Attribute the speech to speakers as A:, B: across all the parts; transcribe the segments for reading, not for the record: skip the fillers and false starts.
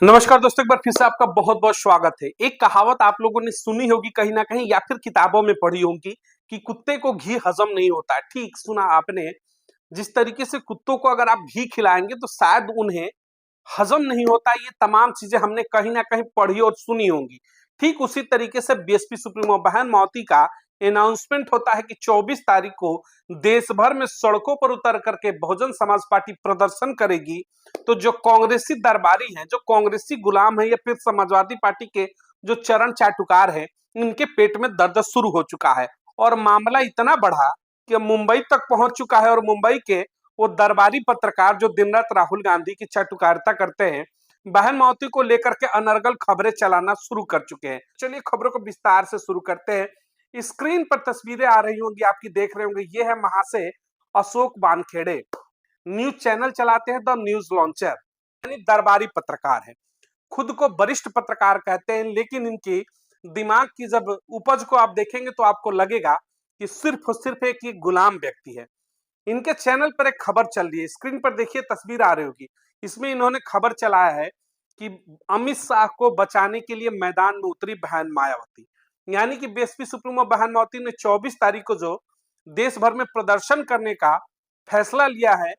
A: नमस्कार दोस्तों, एक बार फिर से आपका बहुत बहुत स्वागत है। एक कहावत आप लोगों ने सुनी होगी कहीं ना कहीं या फिर किताबों में पढ़ी होगी कि कुत्ते को घी हजम नहीं होता है। ठीक सुना आपने। जिस तरीके से कुत्तों को अगर आप घी खिलाएंगे तो शायद उन्हें हजम नहीं होता। ये तमाम चीजें हमने कहीं ना कहीं पढ़ी और सुनी होंगी। ठीक उसी तरीके से बीएसपी सुप्रीमो बहन मावती का अनाउंसमेंट होता है कि 24 तारीख को देश भर में सड़कों पर उतर करके बहुजन समाज पार्टी प्रदर्शन करेगी। तो जो कांग्रेसी दरबारी हैं, जो कांग्रेसी गुलाम है या फिर समाजवादी पार्टी के जो चरण चाटुकार है, इनके पेट में दर्द शुरू हो चुका है और मामला इतना बढ़ा कि मुंबई तक पहुंच चुका है। और मुंबई के वो दरबारी पत्रकार जो दिन रात राहुल गांधी की चाटुकारिता करते हैं, बहन मावती को लेकर के अनर्गल खबरें चलाना शुरू कर चुके हैं। चलिए खबरों को विस्तार से शुरू करते हैं। स्क्रीन पर तस्वीरें आ रही होंगी, आपकी देख रहे होंगे। ये है महाशय अशोक वानखेड़े, न्यूज चैनल चलाते हैं द न्यूज लॉन्चर, यानी दरबारी पत्रकार है। खुद को वरिष्ठ पत्रकार कहते हैं, लेकिन इनकी दिमाग की जब उपज को आप देखेंगे तो आपको लगेगा कि सिर्फ और सिर्फ एक ये गुलाम व्यक्ति है। इनके चैनल पर एक खबर चल रही है, स्क्रीन पर देखिए, तस्वीर आ रही होगी। इसमें इन्होंने खबर चलाया है कि अमित शाह को बचाने के लिए मैदान में उतरी बहन मायावती। यानी कि बीएसपी सुप्रीमो बहन मायावती ने 24 तारीख को जो देश भर में प्रदर्शन करने का फैसला लिया है,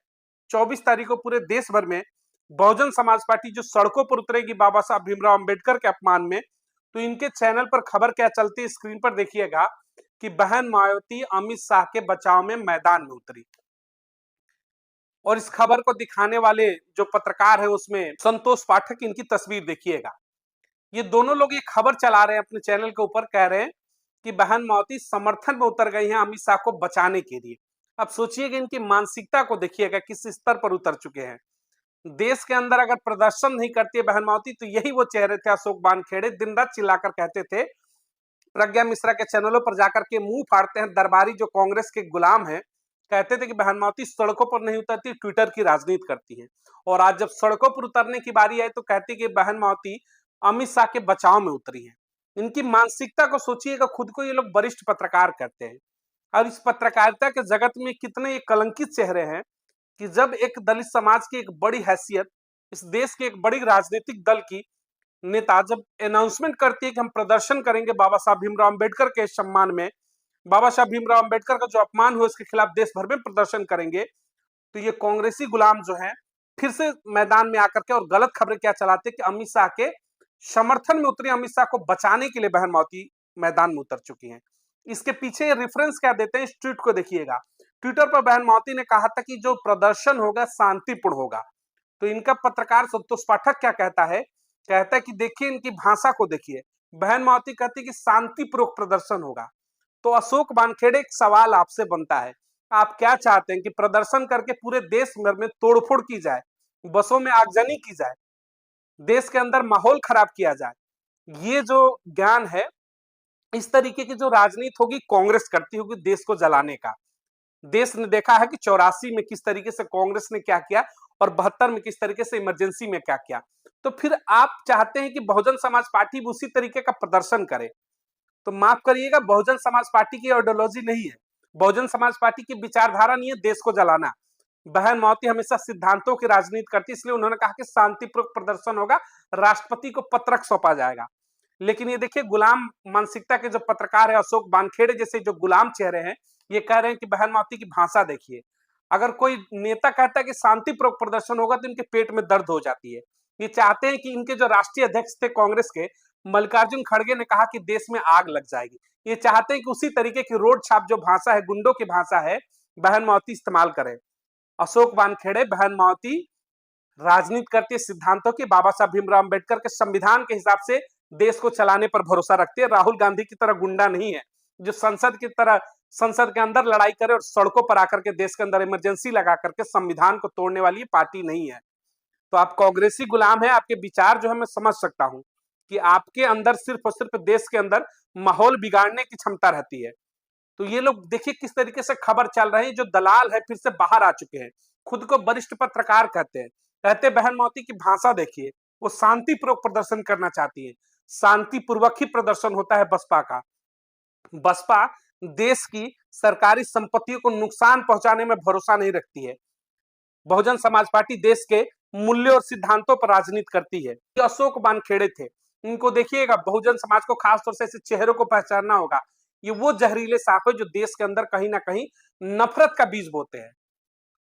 A: 24 तारीख को पूरे देश भर में बहुजन समाज पार्टी जो सड़कों पर उतरेगी बाबा साहब भीमराव अंबेडकर के अपमान में। तो इनके चैनल पर खबर क्या चलती है, स्क्रीन पर देखिएगा कि बहन मायावती अमित शाह के बचाव में मैदान में उतरी। और इस खबर को दिखाने वाले जो पत्रकार है उसमें संतोष पाठक, इनकी तस्वीर देखिएगा। ये दोनों लोग ये खबर चला रहे हैं अपने चैनल के ऊपर, कह रहे हैं कि बहन मायावती समर्थन में उतर गई हैं अमित शाह को बचाने के लिए। अब सोचिएगा, इनकी मानसिकता को देखिएगा किस स्तर पर उतर चुके हैं। देश के अंदर अगर प्रदर्शन नहीं करती है बहन मायावती तो यही वो चेहरे थे अशोक वानखेड़े, दिन रात चिल्लाकर कहते थे। प्रज्ञा मिश्रा के चैनलों पर जाकर के मुंह फाड़ते हैं दरबारी जो कांग्रेस के गुलाम हैं, कहते थे कि बहन मायावती सड़कों पर नहीं उतरती, ट्विटर की राजनीति करती है। और आज जब सड़कों पर उतरने की बारी आई तो कहती कि बहन मायावती अमित शाह के बचाव में उतरी है। इनकी मानसिकता को सोचिएगा, खुद को ये लोग वरिष्ठ पत्रकार करते हैं। और इस पत्रकारिता के जगत में कितने ये कलंकित चेहरे हैं कि जब एक दलित समाज की एक बड़ी हैसियत, इस देश के एक बड़ी राजनीतिक दल की नेता जब अनाउंसमेंट करती है कि हम प्रदर्शन करेंगे बाबा साहब भीमराव अंबेडकर के सम्मान में, बाबा साहब भीमराव अंबेडकर का जो अपमान हुआ उसके खिलाफ देश भर में प्रदर्शन करेंगे, तो ये कांग्रेसी गुलाम जो हैं फिर से मैदान में आकर के और गलत खबरें क्या चलाते कि अमित शाह के समर्थन में उतरी, अमित शाह को बचाने के लिए बहन मायावती मैदान में उतर चुकी हैं। इसके पीछे रेफरेंस क्या देते हैं, इस ट्वीट को देखिएगा। ट्विटर पर बहन मायावती ने कहा था कि जो प्रदर्शन होगा शांतिपूर्ण होगा। तो इनका पत्रकार संतोष पाठक क्या कहता है, कहता है कि देखिए इनकी भाषा को देखिए। बहन मायावती कहती है कि शांतिपूर्वक प्रदर्शन होगा। तो अशोक वानखेड़े, एक सवाल आपसे बनता है, आप क्या चाहते हैं कि प्रदर्शन करके पूरे देश भर में तोड़फोड़ की जाए, बसों में आगजनी की जाए, देश के अंदर माहौल खराब किया जाए? ये जो ज्ञान है, इस तरीके की जो राजनीति होगी कांग्रेस करती होगी देश को जलाने का। देश ने देखा है कि 84 में किस तरीके से कांग्रेस ने क्या किया और 72 में किस तरीके से इमरजेंसी में क्या किया। तो फिर आप चाहते हैं कि बहुजन समाज पार्टी भी उसी तरीके का प्रदर्शन करे। तो माफ करिएगा, बहुजन समाज पार्टी की आइडियोलॉजी नहीं है, बहुजन समाज पार्टी की विचारधारा नहीं है देश को जलाना। बहन मायावती हमेशा सिद्धांतों की राजनीति करती, इसलिए उन्होंने कहा कि शांतिपूर्वक प्रदर्शन होगा, राष्ट्रपति को पत्रक सौंपा जाएगा। लेकिन ये देखिए, गुलाम मानसिकता के जो पत्रकार है अशोक वानखेड़े जैसे जो गुलाम चेहरे हैं, ये कह रहे हैं कि बहन मायावती की भाषा देखिए। अगर कोई नेता कहता है कि शांतिपूर्वक प्रदर्शन होगा तो इनके पेट में दर्द हो जाती है। ये चाहते हैं कि इनके जो राष्ट्रीय अध्यक्ष थे कांग्रेस के मल्लिकार्जुन खड़गे ने कहा कि देश में आग लग जाएगी। ये चाहते हैं कि उसी तरीके की रोड छाप जो भाषा है, गुंडों की भाषा है, बहन मायावती इस्तेमाल करे। अशोक वानखेड़े, बहन मायावती राजनीति करती है सिद्धांतों की, बाबा साहब भीमराव अंबेडकर के संविधान के हिसाब से देश को चलाने पर भरोसा रखती है। राहुल गांधी की तरह गुंडा नहीं है जो संसद की तरह संसद के अंदर लड़ाई करे और सड़कों पर आकर के देश के अंदर इमरजेंसी लगा करके संविधान को तोड़ने वाली पार्टी नहीं है। तो आप कांग्रेसी गुलाम है, आपके विचार जो है मैं समझ सकता हूं कि आपके अंदर सिर्फ और सिर्फ देश के अंदर माहौल बिगाड़ने की क्षमता रहती है। तो ये लोग देखिए किस तरीके से खबर चल रही है, जो दलाल है फिर से बाहर आ चुके हैं, खुद को वरिष्ठ पत्रकार कहते हैं। कहते बहन मायावती की भाषा देखिए, वो शांतिपूर्वक प्रदर्शन करना चाहती है। शांतिपूर्वक ही प्रदर्शन होता है बसपा का। बसपा देश की सरकारी संपत्तियों को नुकसान पहुंचाने में भरोसा नहीं रखती है। बहुजन समाज पार्टी देश के मूल्य और सिद्धांतों पर राजनीति करती है। ये अशोक वानखेड़े थे, इनको देखिएगा, बहुजन समाज को खासतौर से ऐसे चेहरों को पहचानना होगा। ये वो जहरीले सांप है जो देश के अंदर कहीं ना कहीं नफरत का बीज बोते हैं।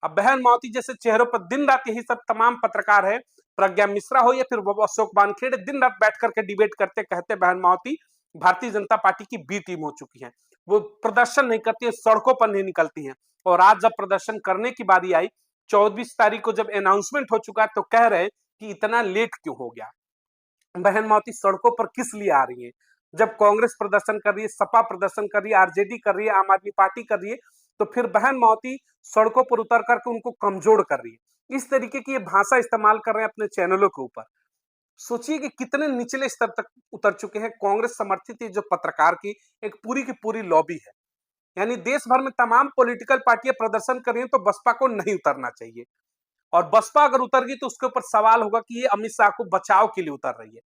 A: अब बहन मावती जैसे चेहरों पर दिन रात यही सब तमाम पत्रकार है, प्रज्ञा मिश्रा हो या फिर अशोक वानखेड़े, दिन रात बैठ करके डिबेट करते, कहते बहन मावती भारतीय जनता पार्टी की बी टीम हो चुकी है, वो प्रदर्शन नहीं करती है, सड़कों पर नहीं निकलती है। और आज जब प्रदर्शन करने की बारी आई, 24 तारीख को जब अनाउंसमेंट हो चुका है, तो कह रहे हैं कि इतना लेट क्यों हो गया। बहन मावती सड़कों पर किस लिए आ रही है? जब कांग्रेस प्रदर्शन कर रही है, सपा प्रदर्शन कर रही है, आरजेडी कर रही है, आम आदमी पार्टी कर रही है, तो फिर बहन मावती सड़कों पर उतर करके उनको कमजोर कर रही है। इस तरीके की ये भाषा इस्तेमाल कर रहे हैं अपने चैनलों के ऊपर। सोचिए कि कितने निचले स्तर तक उतर चुके हैं कांग्रेस समर्थित जो पत्रकार की एक पूरी की पूरी लॉबी है। यानी देश भर में तमाम पॉलिटिकल पार्टियां प्रदर्शन कर रही हैं, तो बसपा को नहीं उतरना चाहिए। और बसपा अगर उतर गई तो उसके ऊपर सवाल होगा कि ये अमित शाह को बचाव के लिए उतर रही है।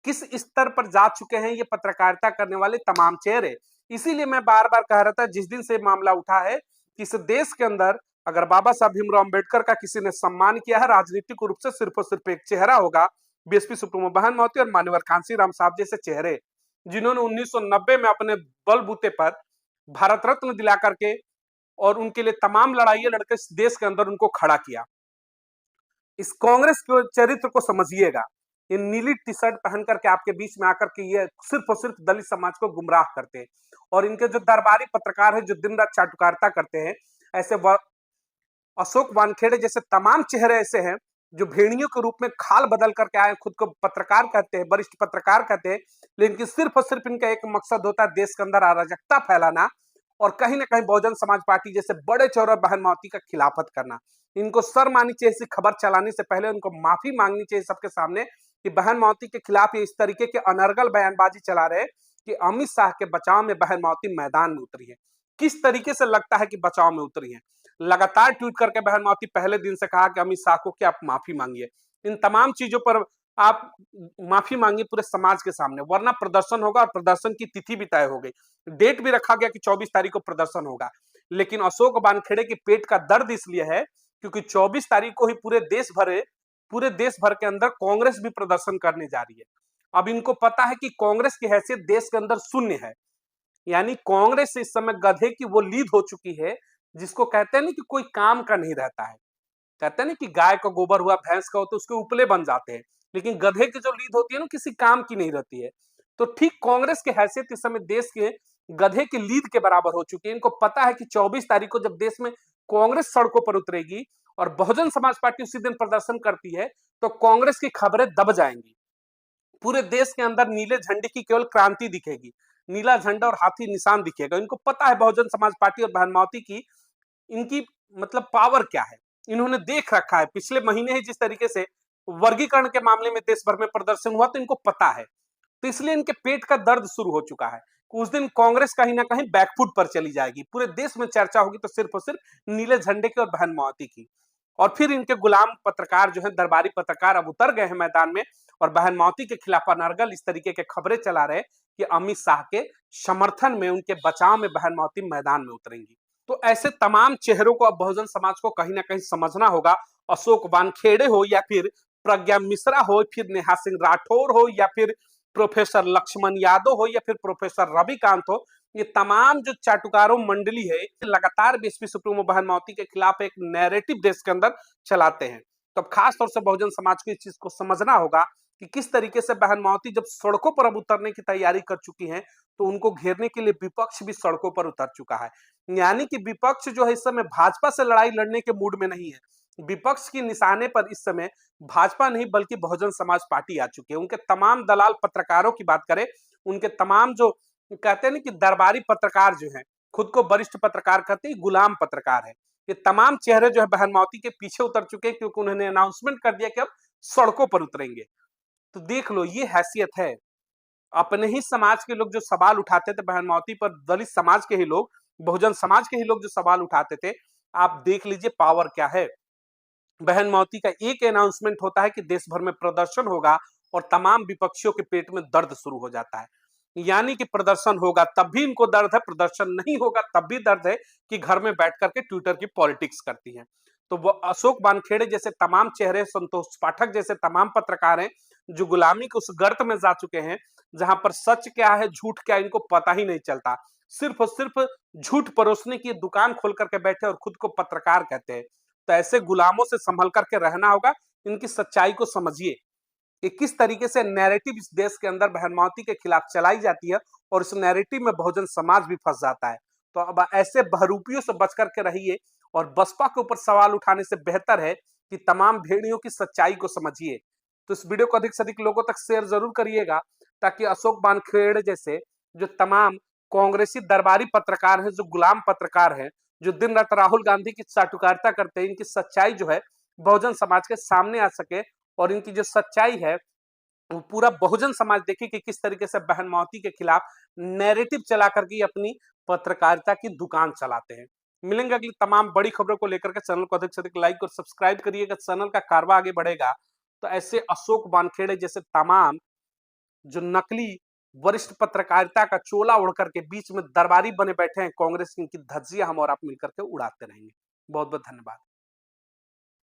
A: किस स्तर पर जा चुके हैं ये पत्रकारिता करने वाले तमाम चेहरे। इसीलिए मैं बार बार कह रहा था, जिस दिन से मामला उठा है कि इस देश के अंदर अगर बाबा साहब भीमराव अम्बेडकर का किसी ने सम्मान किया है राजनीतिक रूप से, सिर्फ और सिर्फ एक चेहरा होगा, बीएसपी सुप्रीमो बहन मावती और मान्यवर कांसी राम साहब जैसे चेहरे, जिन्होंने 1990 में अपने बलबूते पर भारत रत्न दिला करके और उनके लिए तमाम लड़ाइयां लड़के इस देश के अंदर उनको खड़ा किया। इस कांग्रेस के चरित्र को समझिएगा। ये नीली टी शर्ट पहन करके आपके बीच में आकर के ये सिर्फ और सिर्फ दलित समाज को गुमराह करते हैं। और इनके जो दरबारी पत्रकार है जो दिन रात चाटुकारिता करते हैं, ऐसे अशोक वानखेड़े जैसे तमाम चेहरे ऐसे हैं जो भेड़ियों के रूप में खाल बदल करके आए, खुद को पत्रकार कहते हैं, वरिष्ठ पत्रकार कहते हैं, लेकिन सिर्फ और सिर्फ इनका एक मकसद होता है देश के अंदर अराजकता फैलाना और कहीं ना कहीं बहुजन समाज पार्टी जैसे बड़े चौरे बहन मावती का खिलाफत करना। इनको सर माननी चाहिए, इसी खबर चलाने से पहले उनको माफी मांगनी चाहिए सबके सामने कि बहन मावती के खिलाफ ये इस तरीके के अनर्गल बयानबाजी चला रहे कि अमित शाह के बचाव में बहन मावती मैदान में उतरी है। किस तरीके से लगता है कि बचाव में उतरी है? लगातार ट्वीट करके बहन मावती पहले दिन से कहा कि अमित शाह को कि आप माफी मांगिए, इन तमाम चीजों पर आप माफी मांगिए पूरे समाज के सामने, वरना प्रदर्शन होगा। और प्रदर्शन की तिथि भी तय हो गई, डेट भी रखा गया कि 24 तारीख को प्रदर्शन होगा। लेकिन अशोक वानखेड़े के पेट का दर्द इसलिए है क्योंकि 24 तारीख को ही पूरे देश भर के अंदर कांग्रेस भी प्रदर्शन करने जा रही है। अब इनको पता है कि कांग्रेस की हैसियत देश के अंदर शून्य है, यानी कांग्रेस इस समय गधे की वो लीद हो चुकी है जिसको कहते हैं ना कि कोई काम का नहीं रहता है। कहते हैं ना कि गाय का गोबर हुआ, भैंस का हो तो उसके उपले बन जाते हैं, लेकिन गधे की जो लीद होती है ना किसी काम की नहीं रहती है। तो ठीक कांग्रेस की हैसियत इस समय देश के गधे की लीद के बराबर हो चुकी है। इनको पता है कि 24 तारीख को जब देश में कांग्रेस सड़कों पर उतरेगी और बहुजन समाज पार्टी उसी दिन प्रदर्शन करती है, तो कांग्रेस की खबरें दब जाएंगी। पूरे देश के अंदर नीले झंडे की केवल क्रांति दिखेगी, नीला झंडा और हाथी निशान दिखेगा। इनको पता है बहुजन समाज पार्टी और बहन मावती की इनकी मतलब पावर क्या है। इन्होंने देख रखा है पिछले महीने ही जिस तरीके से वर्गीकरण के मामले में देश भर में प्रदर्शन हुआ, तो इनको पता है। तो इसलिए इनके पेट का दर्द शुरू हो चुका है। उस दिन कांग्रेस कहीं ना कहीं बैकफुट पर चली जाएगी, पूरे देश में चर्चा होगी तो सिर्फ और सिर्फ नीले झंडे की और बहन मावती की। और फिर इनके गुलाम पत्रकार जो है, दरबारी पत्रकार अब उतर गए हैं मैदान में और बहन मावती के खिलाफ अनर्गल इस तरीके के खबरें चला रहे कि अमित शाह के समर्थन में, उनके बचाव में बहन मावती मैदान में उतरेंगी। तो ऐसे तमाम चेहरों को अब बहुजन समाज को कहीं ना कहीं समझना होगा। अशोक वानखेड़े हो या फिर प्रज्ञा मिश्रा हो, फिर नेहा सिंह राठौर हो या फिर प्रोफेसर लक्ष्मण यादव हो या फिर प्रोफेसर रविकांत हो, ये तमाम जो चाटुकारों मंडली है लगातार बीएसपी सुप्रीमो बहन मावती के खिलाफ एक नैरेटिव देश के अंदर चलाते हैं। तो खास तौर से बहुजन समाज को इस चीज को समझना होगा कि किस तरीके से बहन मावती जब सड़कों पर अब उतरने की तैयारी कर चुकी हैं, तो उनको घेरने के लिए विपक्ष भी सड़कों पर उतर चुका है। यानी कि विपक्ष जो है इस समय भाजपा से लड़ाई लड़ने के मूड में नहीं है। विपक्ष के निशाने पर इस समय भाजपा नहीं बल्कि बहुजन समाज पार्टी आ चुकी है। उनके तमाम दलाल पत्रकारों की बात करें, उनके तमाम जो कहते हैं ना कि दरबारी पत्रकार जो हैं, खुद को वरिष्ठ पत्रकार कहते हैं, गुलाम पत्रकार है, ये तमाम चेहरे जो है बहन मावती के पीछे उतर चुके हैं क्योंकि उन्होंने अनाउंसमेंट कर दिया कि अब सड़कों पर उतरेंगे। तो देख लो, ये हैसियत है। अपने ही समाज के लोग जो सवाल उठाते थे बहन मावती पर, दलित समाज के ही लोग, बहुजन समाज के ही लोग जो सवाल उठाते थे, आप देख लीजिए पावर क्या है। बहन मावती का एक अनाउंसमेंट होता है कि देश भर में प्रदर्शन होगा और तमाम विपक्षियों के पेट में दर्द शुरू हो जाता है। यानी कि प्रदर्शन होगा तब भी इनको दर्द है, प्रदर्शन नहीं होगा तब भी दर्द है कि घर में बैठ करके ट्विटर की पॉलिटिक्स करती हैं। तो वो अशोक वानखेड़े जैसे तमाम चेहरे, संतोष पाठक जैसे तमाम पत्रकार हैं जो गुलामी के उस गर्त में जा चुके हैं जहां पर सच क्या है झूठ क्या इनको पता ही नहीं चलता। सिर्फ और सिर्फ झूठ परोसने की दुकान खोल करके बैठे और खुद को पत्रकार कहते हैं। तो ऐसे गुलामों से संभल करके रहना होगा। इनकी सच्चाई को समझिए कि किस तरीके से नैरेटिव इस देश के अंदर बहनमावती के खिलाफ चलाई जाती है और इस नैरेटिव में बहुजन समाज भी फंस जाता है। तो अब ऐसे बहरूपियों से बच करके रहिए और बसपा के ऊपर सवाल उठाने से बेहतर है कि तमाम भेड़ियों की सच्चाई को समझिए। तो इस वीडियो को अधिक से अधिक लोगों तक शेयर जरूर करिएगा ताकि अशोक वानखेड़े जैसे जो तमाम कांग्रेसी दरबारी पत्रकार हैं, जो गुलाम पत्रकार हैं, जो दिन रात राहुल गांधी की चाटुकारिता करते हैं, इनकी सच्चाई जो है बहुजन समाज के सामने आ सके और इनकी जो सच्चाई है वो पूरा बहुजन समाज देखे कि किस तरीके से बहन मावती के खिलाफ नैरेटिव चला करके अपनी पत्रकारिता की दुकान चलाते हैं। मिलेंगे अगली तमाम बड़ी खबरों को लेकर के। चैनल को अधिक से अधिक लाइक और सब्सक्राइब करिएगा। चैनल का कारवा आगे बढ़ेगा तो ऐसे अशोक वानखेड़े जैसे तमाम जो नकली वरिष्ठ पत्रकारिता का चोला उड़ करके बीच में दरबारी बने बैठे हैं कांग्रेस की, इनकी धज्जियां हम और आप मिलकर के उड़ाते रहेंगे। बहुत बहुत धन्यवाद।